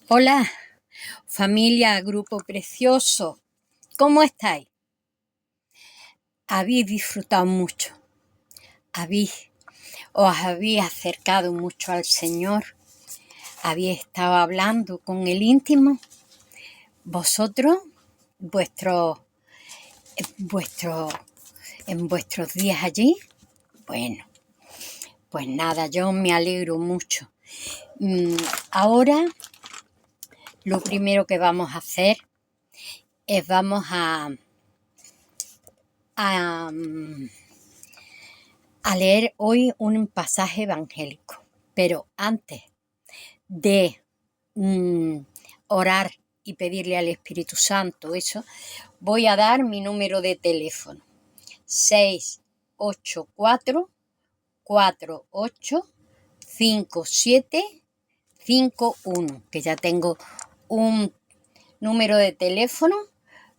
Hola, familia, grupo precioso, ¿cómo estáis? Habéis disfrutado mucho, os habéis acercado mucho al Señor, habéis estado hablando con el íntimo, vosotros, vuestro, vuestro, en vuestros días allí. Bueno, pues nada, yo me alegro mucho. Ahora lo primero que vamos a hacer es vamos a leer hoy un pasaje evangélico. Pero antes de orar y pedirle al Espíritu Santo eso, voy a dar mi número de teléfono: 684-48-5751, que ya tengo un número de teléfono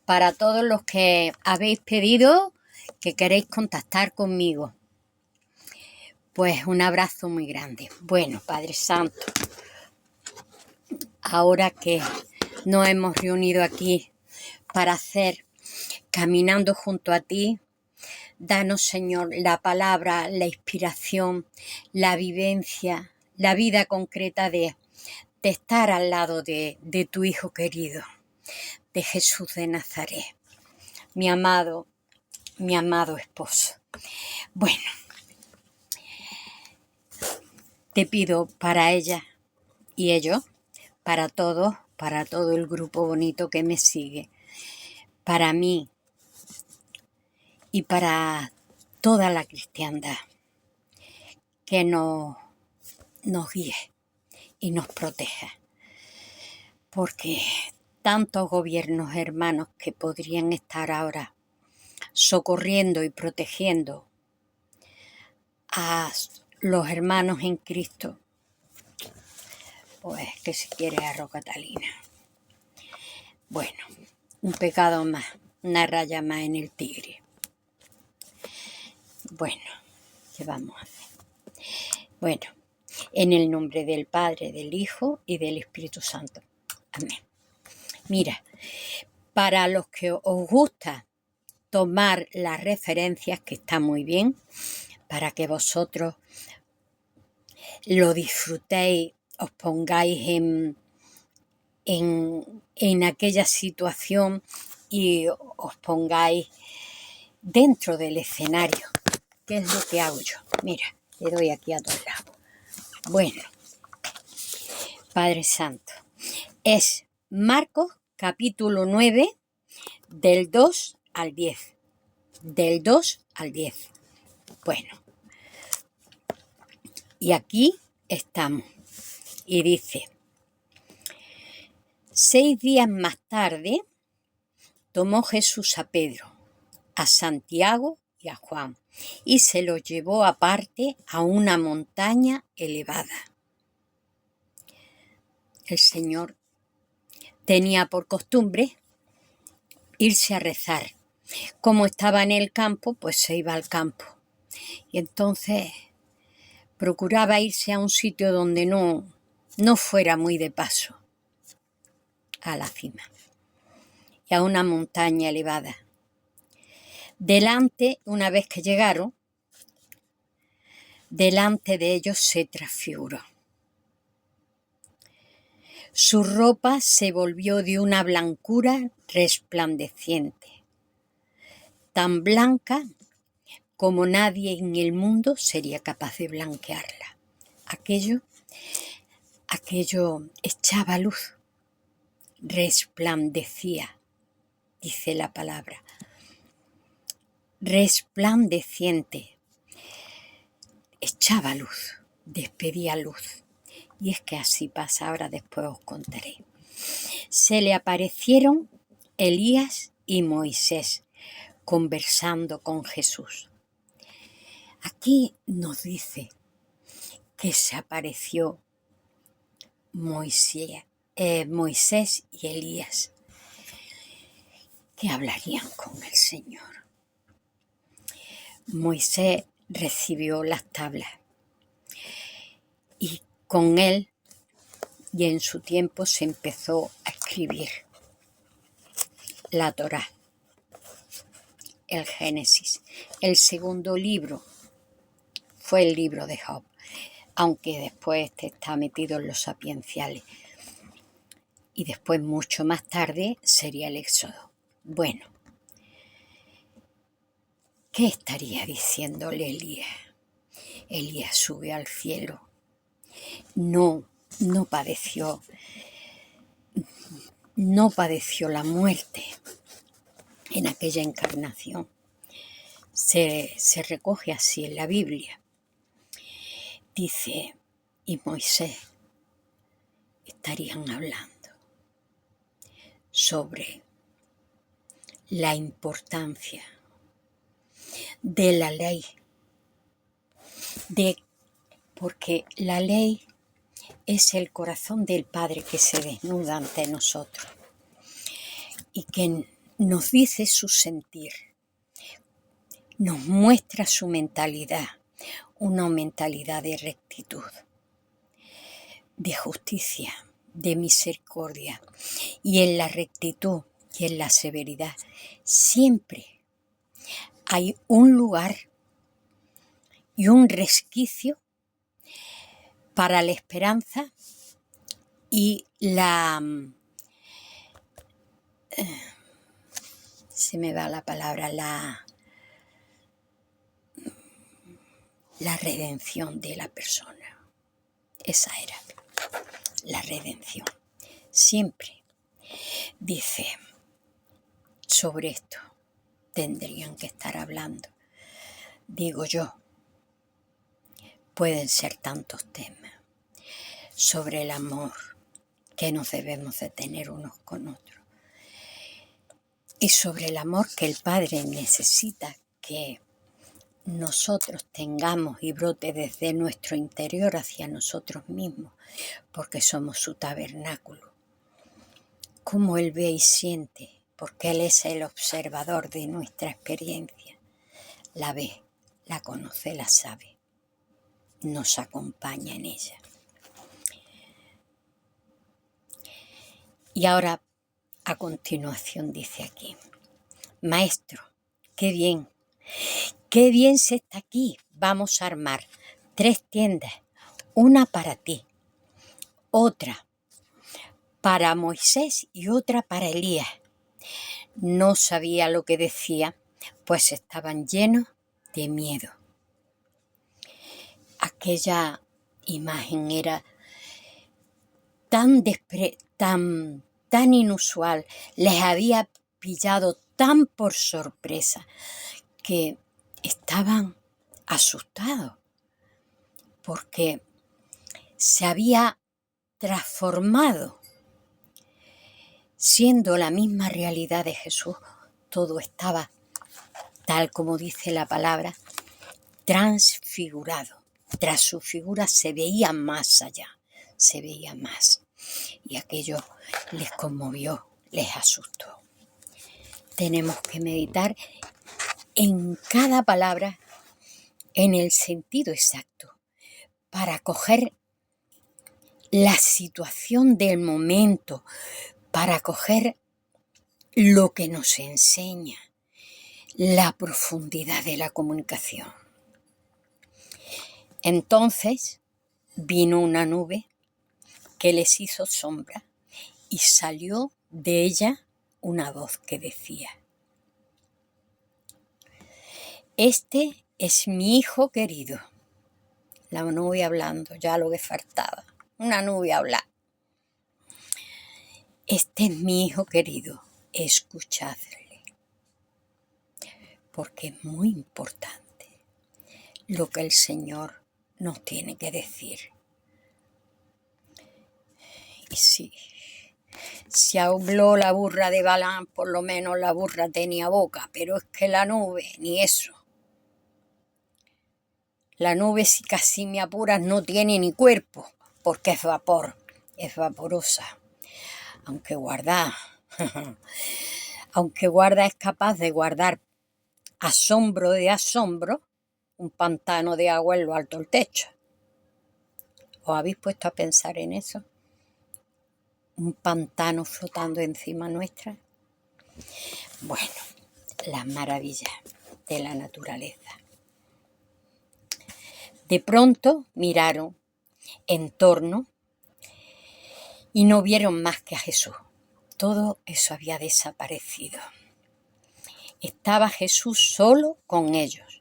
para todos los que habéis pedido que queréis contactar conmigo. Pues un abrazo muy grande. Bueno, Padre Santo, ahora que nos hemos reunido aquí para hacer Caminando junto a ti, danos, Señor, la palabra, la inspiración, la vivencia, la vida concreta de estar al lado de tu Hijo querido, de Jesús de Nazaret, mi amado esposo. Bueno, te pido para ella y ellos, para todos, para todo el grupo bonito que me sigue, para mí y para toda la cristiandad, que nos guíe y nos proteja, porque tantos gobiernos hermanos que podrían estar ahora socorriendo y protegiendo a los hermanos en Cristo, pues que se quiere arroz Catalina. Bueno, un pecado más, una raya más en el tigre. Bueno, ¿qué vamos a hacer? Bueno, en el nombre del Padre, del Hijo y del Espíritu Santo. Amén. Mira, para los que os gusta tomar las referencias, que está muy bien, para que vosotros lo disfrutéis, os pongáis en aquella situación y os pongáis dentro del escenario. ¿Qué es lo que hago yo? Mira, le doy aquí a todos lados. Bueno, Padre Santo, es Marcos capítulo 9, del 2 al 10. Del 2 al 10. Bueno, y aquí estamos. Y dice: 6 días más tarde tomó Jesús a Pedro, a Santiago y a Juan, y se los llevó aparte a una montaña elevada. El Señor tenía por costumbre irse a rezar. Como estaba en el campo, pues se iba al campo. Y entonces procuraba irse a un sitio donde no fuera muy de paso, a la cima, y a una montaña elevada. Delante, una vez que llegaron, delante de ellos se transfiguró. Su ropa se volvió de una blancura resplandeciente, tan blanca como nadie en el mundo sería capaz de blanquearla. Aquello echaba luz, resplandecía, dice la palabra, resplandeciente, echaba luz, despedía luz. Y es que así pasa, ahora después os contaré. Se le aparecieron Elías y Moisés conversando con Jesús. Aquí nos dice que se apareció Moisés y Elías, que hablarían con el Señor. Moisés recibió las tablas y con él y en su tiempo se empezó a escribir la Torá, el Génesis. El segundo libro fue el libro de Job, aunque después está metido en los sapienciales. Y después, mucho más tarde, sería el Éxodo. Bueno, ¿qué estaría diciéndole Elías? Elías subió al cielo. No padeció la muerte en aquella encarnación. Se recoge así en la Biblia. Dice, y Moisés estarían hablando sobre la importancia de la ley, porque la ley es el corazón del Padre que se desnuda ante nosotros y que nos dice su sentir, nos muestra su mentalidad, una mentalidad de rectitud, de justicia, de misericordia. Y en la rectitud y en la severidad siempre hay un lugar y un resquicio para la esperanza y se me va la palabra, la redención de la persona. Esa era la redención. Siempre dice, sobre esto tendrían que estar hablando. Digo yo, pueden ser tantos temas sobre el amor que nos debemos de tener unos con otros y sobre el amor que el Padre necesita que nosotros tengamos y brote desde nuestro interior hacia nosotros mismos, porque somos su tabernáculo. Cómo Él ve y siente, porque Él es el observador de nuestra experiencia. La ve, la conoce, la sabe, nos acompaña en ella. Y ahora, a continuación, dice aquí, Maestro, qué bien se está aquí. Vamos a armar 3 tiendas, una para ti, otra para Moisés y otra para Elías. No sabía lo que decía, pues estaban llenos de miedo. Aquella imagen era tan inusual, les había pillado tan por sorpresa que estaban asustados porque se había transformado. Siendo la misma realidad de Jesús, todo estaba, tal como dice la palabra, transfigurado. Tras su figura se veía más allá, se veía más. Y aquello les conmovió, les asustó. Tenemos que meditar en cada palabra en el sentido exacto para coger la situación del momento, para coger lo que nos enseña, la profundidad de la comunicación. Entonces vino una nube que les hizo sombra y salió de ella una voz que decía, este es mi hijo querido. La nube hablando, ya lo que faltaba, una nube hablar. Este es mi hijo querido, escuchadle, porque es muy importante lo que el Señor nos tiene que decir. Y sí, si habló la burra de Balaam, por lo menos la burra tenía boca, pero es que la nube, ni eso. La nube, si casi me apuras, no tiene ni cuerpo, porque es vapor, es vaporosa. Aunque guarda es capaz de guardar asombro de asombro, un pantano de agua en lo alto del techo. ¿Os habéis puesto a pensar en eso? un pantano flotando encima nuestra. Bueno, las maravillas de la naturaleza. De pronto miraron en torno y no vieron más que a Jesús. Todo eso había desaparecido. Estaba Jesús solo con ellos.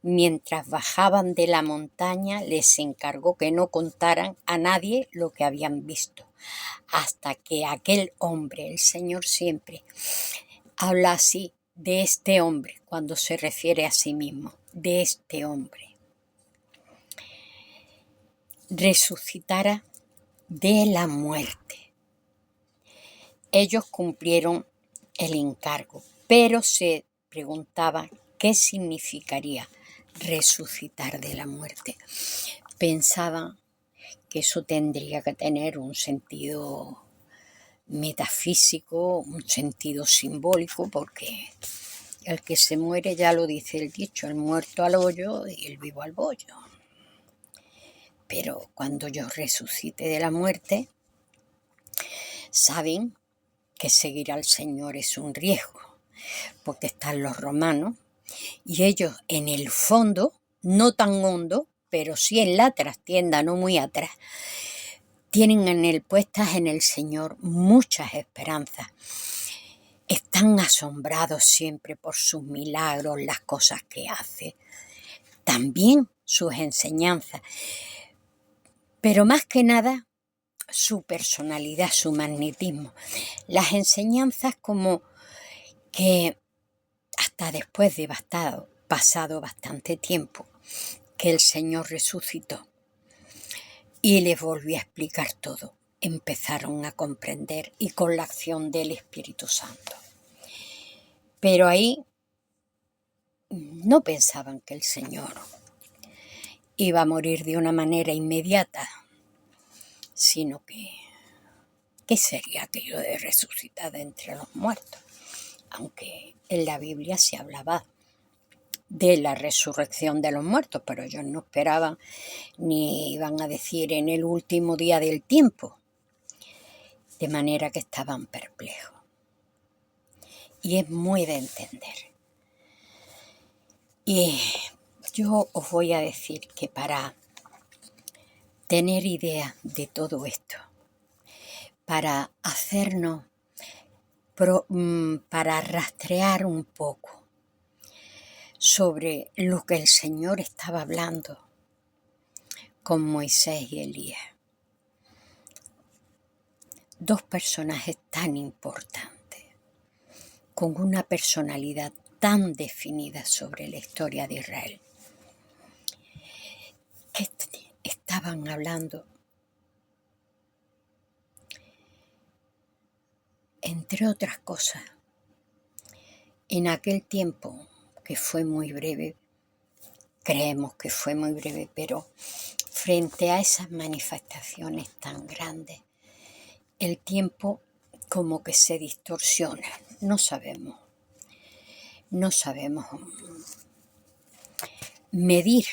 Mientras bajaban de la montaña, les encargó que no contaran a nadie lo que habían visto, hasta que aquel hombre, el Señor siempre habla así de este hombre cuando se refiere a sí mismo, de este hombre, resucitara de la muerte. Ellos cumplieron el encargo, pero se preguntaban qué significaría resucitar de la muerte. Pensaban que eso tendría que tener un sentido metafísico, un sentido simbólico, porque el que se muere, ya lo dice el dicho, el muerto al hoyo y el vivo al bollo. Pero cuando yo resucite de la muerte, saben que seguir al Señor es un riesgo, porque están los romanos y ellos en el fondo, no tan hondo, pero sí en la trastienda, no muy atrás, tienen puestas en el Señor muchas esperanzas. Están asombrados siempre por sus milagros, las cosas que hace, también sus enseñanzas, pero más que nada su personalidad, su magnetismo. Las enseñanzas como que hasta después de pasado bastante tiempo, que el Señor resucitó y les volvió a explicar todo, empezaron a comprender y con la acción del Espíritu Santo. Pero ahí no pensaban que el Señor iba a morir de una manera inmediata, sino que ¿qué sería aquello de resucitar de entre los muertos? Aunque en la Biblia se hablaba de la resurrección de los muertos, pero ellos no esperaban ni iban a decir en el último día del tiempo, de manera que estaban perplejos. Y es muy de entender. Y yo os voy a decir que para tener idea de todo esto, para hacernos, para rastrear un poco sobre lo que el Señor estaba hablando con Moisés y Elías. Dos personajes tan importantes, con una personalidad tan definida sobre la historia de Israel, que estaban hablando, entre otras cosas, en aquel tiempo que fue muy breve, creemos que fue muy breve, pero frente a esas manifestaciones tan grandes, el tiempo como que se distorsiona. No sabemos medir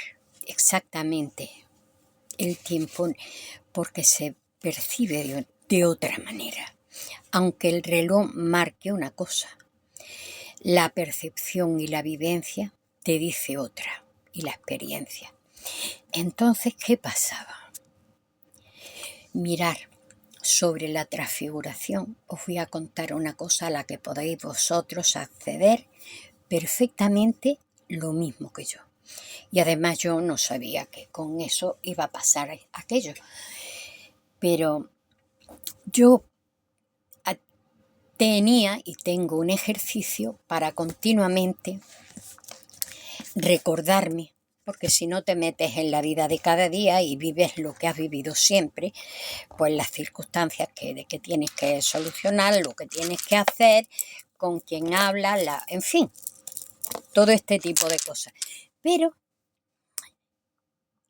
exactamente el tiempo porque se percibe de otra manera. Aunque el reloj marque una cosa, la percepción y la vivencia te dice otra, y la experiencia. Entonces, ¿qué pasaba? Mirar sobre la transfiguración, os voy a contar una cosa a la que podéis vosotros acceder perfectamente lo mismo que yo. Y además yo no sabía que con eso iba a pasar aquello. Pero yo tenía y tengo un ejercicio para continuamente recordarme, porque si no te metes en la vida de cada día y vives lo que has vivido siempre, pues las circunstancias que tienes que solucionar, lo que tienes que hacer, con quién hablas, en fin, todo este tipo de cosas. Pero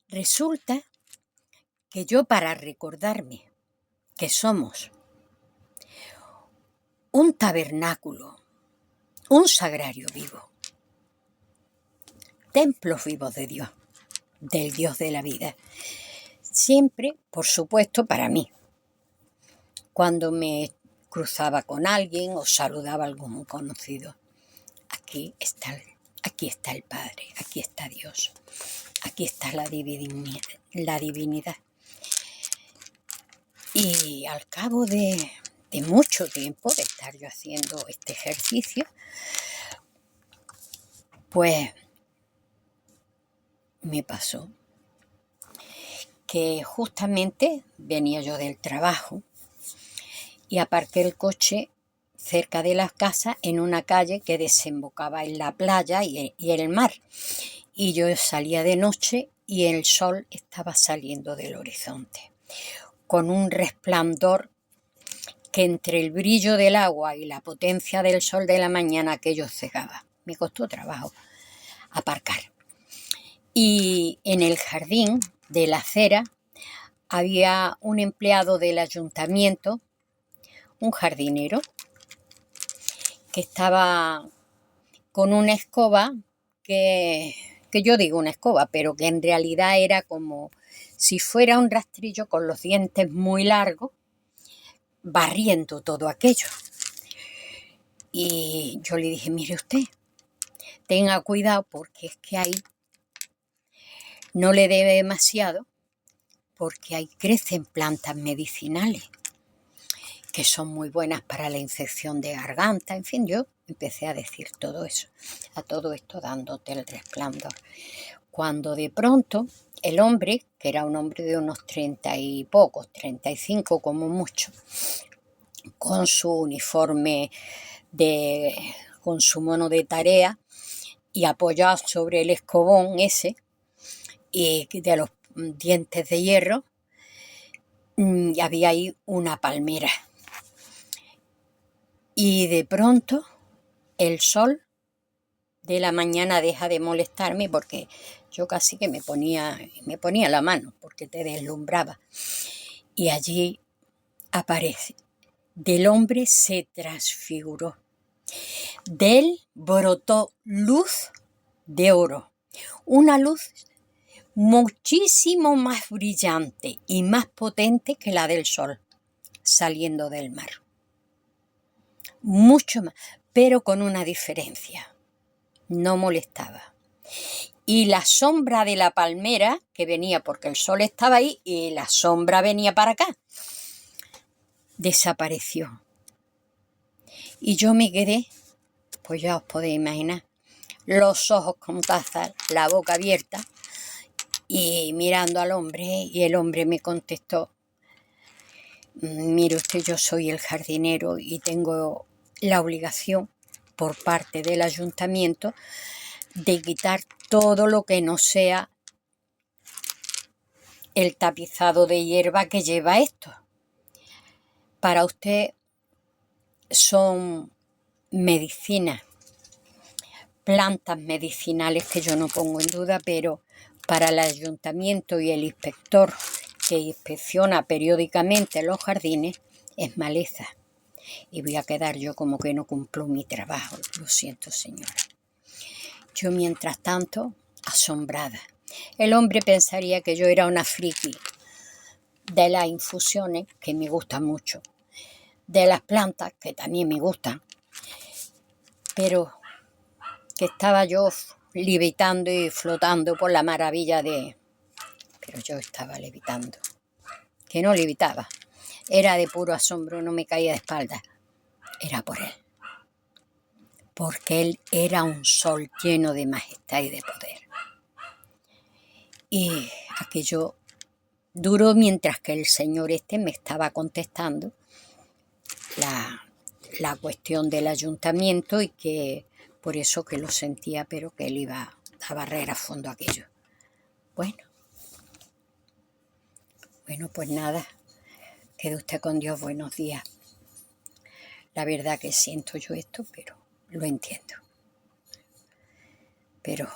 resulta que yo, para recordarme que somos un tabernáculo, un sagrario vivo, templos vivos de Dios, del Dios de la vida, siempre, por supuesto, para mí, cuando me cruzaba con alguien o saludaba a algún conocido. Aquí está el Padre, aquí está Dios, aquí está la divinidad. Y al cabo de mucho tiempo de estar yo haciendo este ejercicio, pues me pasó que justamente venía yo del trabajo y aparqué el coche cerca de la casa en una calle que desembocaba en la playa y el mar. Y yo salía de noche y el sol estaba saliendo del horizonte, con un resplandor que entre el brillo del agua y la potencia del sol de la mañana aquello cegaba. Me costó trabajo aparcar. Y en el jardín de la acera había un empleado del ayuntamiento, un jardinero, que estaba con una escoba que yo digo una escoba, pero que en realidad era como si fuera un rastrillo con los dientes muy largos, barriendo todo aquello. Y yo le dije, mire usted, tenga cuidado porque es que ahí no le debe demasiado, porque ahí crecen plantas medicinales que son muy buenas para la infección de garganta. En fin, yo empecé a decir todo eso, a todo esto dándote el resplandor. Cuando de pronto el hombre, que era un hombre de unos 30 y pocos, 35 como mucho, con su uniforme, con su mono de tarea y apoyado sobre el escobón ese y de los dientes de hierro, había ahí una palmera. Y de pronto el sol de la mañana deja de molestarme porque yo casi que me ponía la mano porque te deslumbraba. Y allí aparece. Del hombre se transfiguró. De él brotó luz de oro. Una luz muchísimo más brillante y más potente que la del sol saliendo del mar. Mucho más, pero con una diferencia. No molestaba. Y la sombra de la palmera, que venía porque el sol estaba ahí y la sombra venía para acá, desapareció. Y yo me quedé, pues ya os podéis imaginar, los ojos con tazas, la boca abierta y mirando al hombre, y el hombre me contestó, mire usted, yo soy el jardinero y tengo la obligación por parte del ayuntamiento de quitar todo lo que no sea el tapizado de hierba que lleva esto. Para usted son medicinas, plantas medicinales que yo no pongo en duda, pero para el ayuntamiento y el inspector que inspecciona periódicamente los jardines es maleza. Y voy a quedar yo como que no cumplo mi trabajo. Lo siento, señora. Yo, mientras tanto, asombrada. El hombre pensaría que yo era una friki de las infusiones, que me gustan mucho, de las plantas, que también me gustan, pero que estaba yo levitando y flotando por la maravilla de... Pero yo estaba levitando, que no levitaba, era de puro asombro, no me caía de espaldas, era por él, porque él era un sol lleno de majestad y de poder. Y aquello duró mientras que el señor me estaba contestando la cuestión del ayuntamiento y que por eso que lo sentía, pero que él iba a barrer a fondo aquello. Bueno, pues nada, quede usted con Dios, buenos días. La verdad que siento yo esto, pero lo entiendo. Pero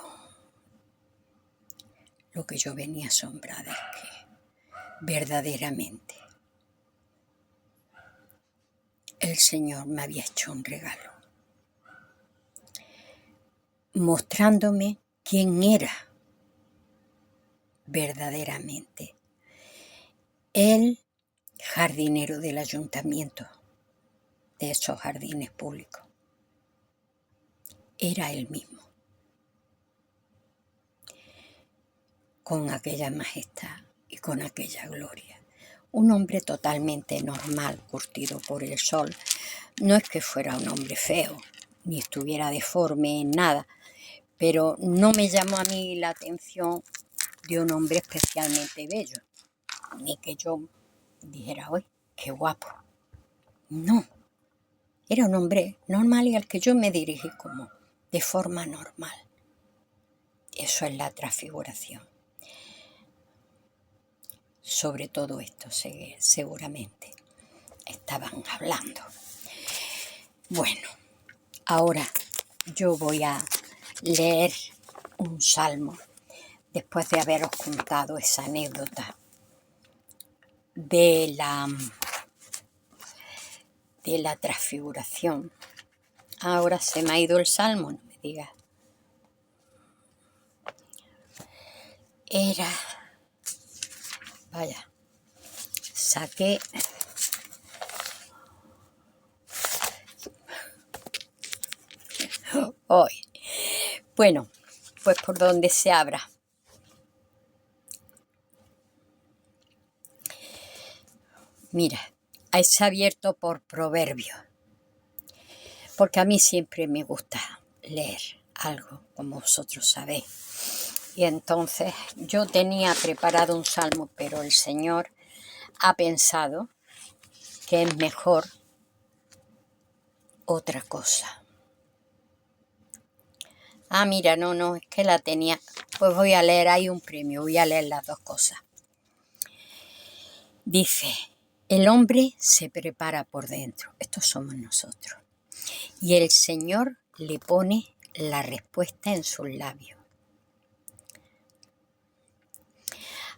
lo que yo venía asombrada es que verdaderamente el Señor me había hecho un regalo, mostrándome quién era verdaderamente. Él jardinero del ayuntamiento, de esos jardines públicos. Era él mismo, con aquella majestad y con aquella gloria. Un hombre totalmente normal, curtido por el sol. No es que fuera un hombre feo, ni estuviera deforme en nada, pero no me llamó a mí la atención de un hombre especialmente bello, ni que yo dijera, ¡ay, qué guapo! No, era un hombre normal y al que yo me dirigí como de forma normal. Eso es la transfiguración. Sobre todo esto seguramente estaban hablando. Bueno, ahora yo voy a leer un salmo después de haberos contado esa anécdota de la transfiguración. Ahora se me ha ido el salmo, no me digas. Era... Vaya, saqué... Hoy. Bueno, pues por donde se abra. Mira, es abierto por Proverbios, porque a mí siempre me gusta leer algo, como vosotros sabéis. Y entonces yo tenía preparado un salmo, pero el Señor ha pensado que es mejor otra cosa. Ah, mira, no, es que la tenía. Pues voy a leer, hay un premio, voy a leer las dos cosas. Dice, el hombre se prepara por dentro, estos somos nosotros, y el Señor le pone la respuesta en sus labios.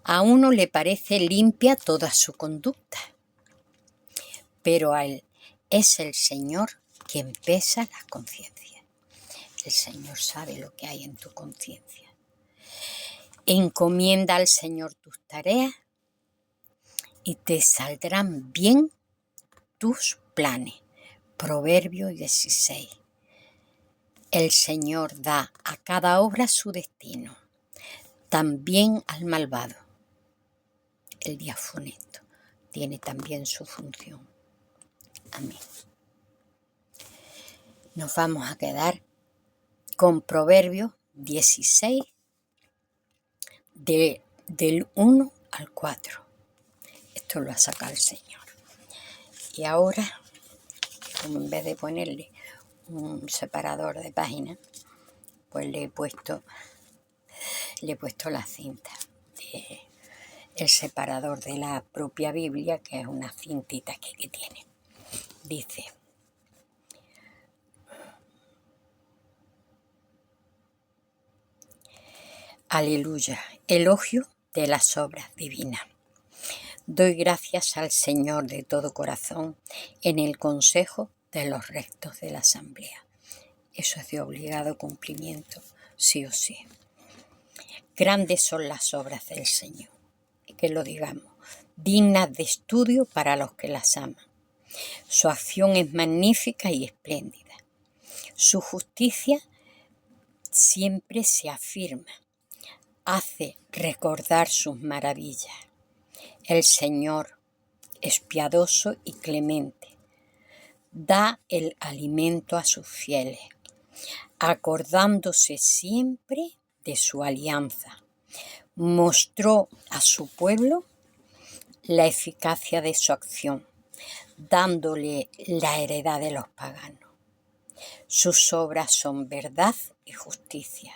A uno le parece limpia toda su conducta, pero a él es el Señor quien pesa las conciencias. El Señor sabe lo que hay en tu conciencia. Encomienda al Señor tus tareas y te saldrán bien tus planes. Proverbio 16. El Señor da a cada obra su destino, también al malvado. El día funesto tiene también su función. Amén. Nos vamos a quedar con Proverbios 16, del 1 al 4. Esto lo ha sacado el Señor. Y ahora, como en vez de ponerle un separador de páginas, pues le he puesto la cinta el separador de la propia Biblia, que es una cintita que tiene. Dice, aleluya, elogio de las obras divinas. Doy gracias al Señor de todo corazón en el consejo de los rectos de la asamblea. Eso es de obligado cumplimiento, sí o sí. Grandes son las obras del Señor, y que lo digamos, dignas de estudio para los que las aman. Su acción es magnífica y espléndida. Su justicia siempre se afirma, hace recordar sus maravillas. El Señor es piadoso y clemente, da el alimento a sus fieles, acordándose siempre de su alianza. Mostró a su pueblo la eficacia de su acción, dándole la heredad de los paganos. Sus obras son verdad y justicia.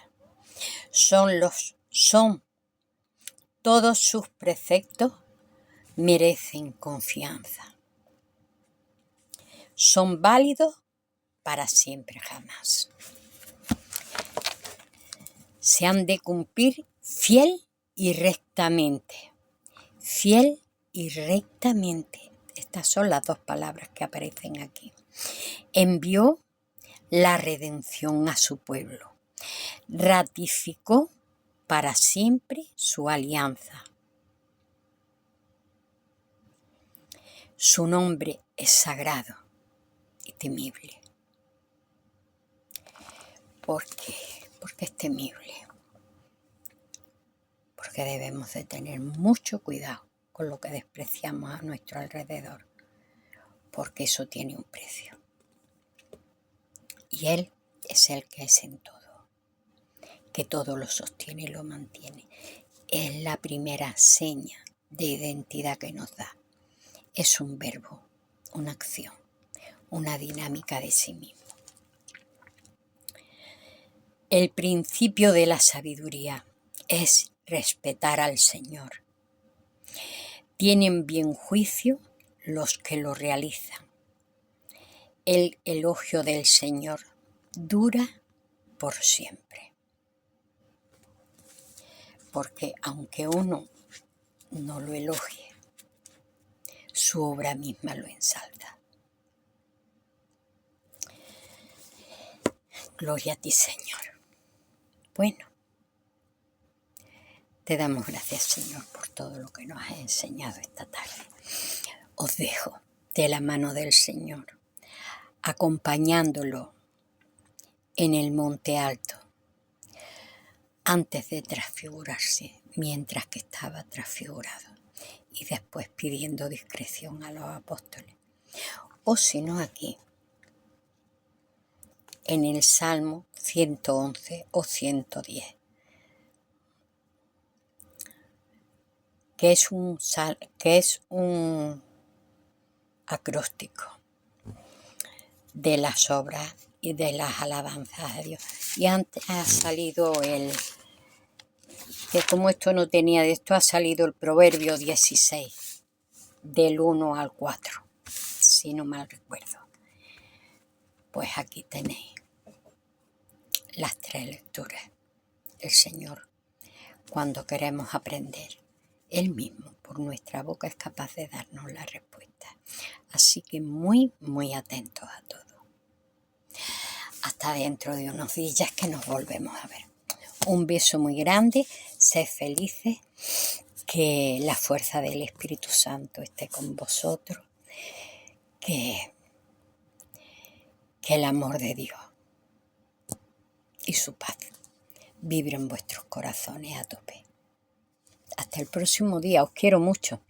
Son todos sus preceptos merecen confianza. Son válidos para siempre jamás. Se han de cumplir fiel y rectamente. Fiel y rectamente. Estas son las dos palabras que aparecen aquí. Envió la redención a su pueblo. Ratificó para siempre su alianza. Su nombre es sagrado y temible. ¿Por qué? Porque es temible. Porque debemos de tener mucho cuidado con lo que despreciamos a nuestro alrededor, porque eso tiene un precio. Y Él es el que es en todo, que todo lo sostiene y lo mantiene. Es la primera seña de identidad que nos da. Es un verbo, una acción, una dinámica de sí mismo. El principio de la sabiduría es respetar al Señor. Tienen bien juicio los que lo realizan. El elogio del Señor dura por siempre. Porque aunque uno no lo elogie, su obra misma lo ensalza. Gloria a ti, Señor. Bueno, te damos gracias, Señor, por todo lo que nos has enseñado esta tarde. Os dejo de la mano del Señor, acompañándolo en el monte alto, antes de transfigurarse, mientras que estaba transfigurado, y después pidiendo discreción a los apóstoles. O si no, aquí, en el Salmo 111 o 110, que es un acróstico de las obras y de las alabanzas a Dios. Y antes ha salido que como esto no tenía de esto, ha salido el Proverbio 16, del 1 al 4, si no mal recuerdo. Pues aquí tenéis las 3 lecturas. El Señor, cuando queremos aprender, Él mismo, por nuestra boca, es capaz de darnos la respuesta. Así que muy, muy atentos a todo. Hasta dentro de unos días que nos volvemos a ver. Un beso muy grande, sed felices, que la fuerza del Espíritu Santo esté con vosotros, que el amor de Dios y su paz vibren en vuestros corazones a tope. Hasta el próximo día, os quiero mucho.